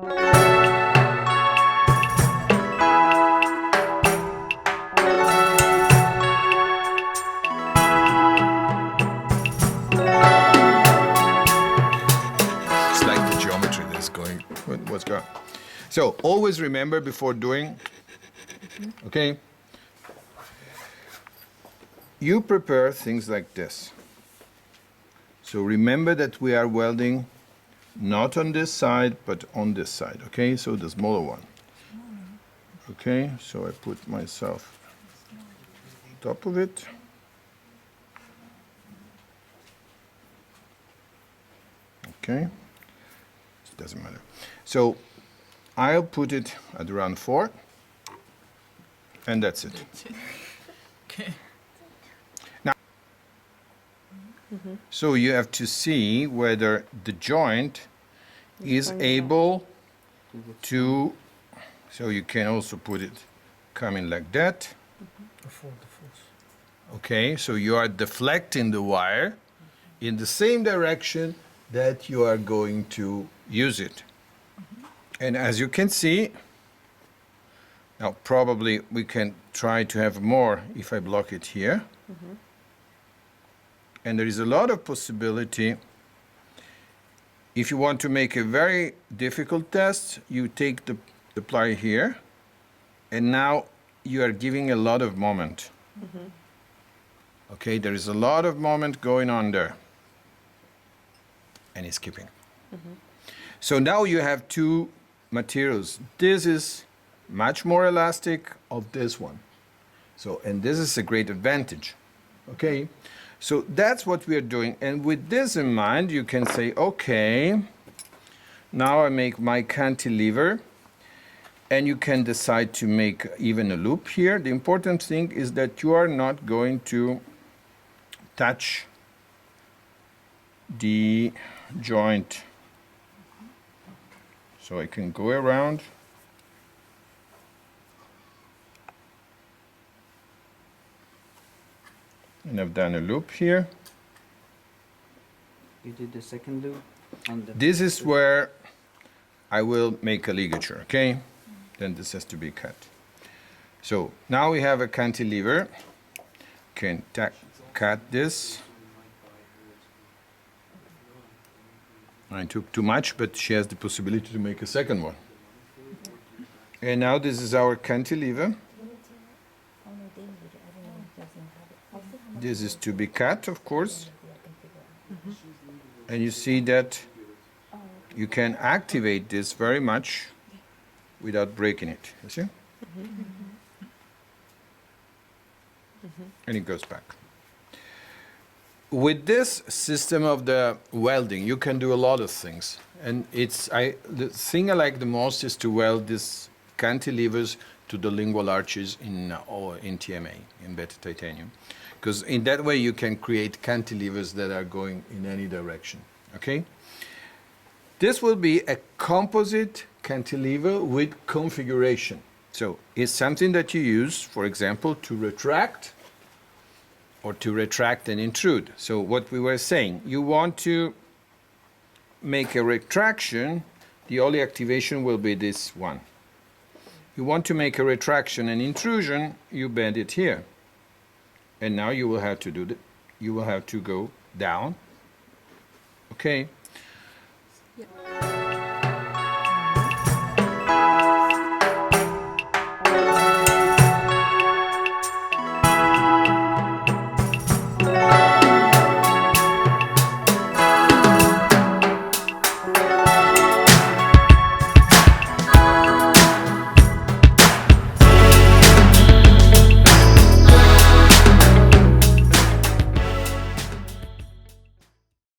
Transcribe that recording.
It's like the geometry that's going, what's going. So always remember before doing, okay, you prepare things like this. So remember that we are welding not on this side, but on this side, okay? So the smaller one. Okay, so I put myself on top of it. Okay, it doesn't matter. So I'll put it at around 4, and that's it. Okay. Now, so you have to see whether the joint is able to, so you can also put it coming like that. Okay, so you are deflecting the wire in the same direction that you are going to use it. And as you can see, now probably we can try to have more if I block it here. And there is a lot of possibility. If you want to make a very difficult test, you take the plier here, and now you are giving a lot of moment. Okay, there is a lot of moment going on there. And it's skipping. So now you have two materials. This is much more elastic of this one. So, and this is a great advantage. Okay, so that's what we are doing. And with this in mind, you can say, okay, now I make my cantilever, and you can decide to make even a loop here. The important thing is that you are not going to touch the joint. So I can go around. And I've done a loop here. You did the second loop on the... This is where I will make a ligature, okay? Then this has to be cut. So now we have a cantilever. Can cut this. I took too much, but she has the possibility to make a second one. And now this is our cantilever. This is to be cut, of course. And you see that you can activate this very much without breaking it, you see? And it goes back. With this system of the welding, you can do a lot of things. And the thing I like the most is to weld these cantilevers to the lingual arches in TMA, in beta titanium. Because in that way you can create cantilevers that are going in any direction, okay? This will be a composite cantilever with configuration. So it's something that you use, for example, to retract or to retract and intrude. So what we were saying, you want to make a retraction, the only activation will be this one. You want to make a retraction and intrusion, you bend it here. And now you will have to do that. You will have to go down. Okay.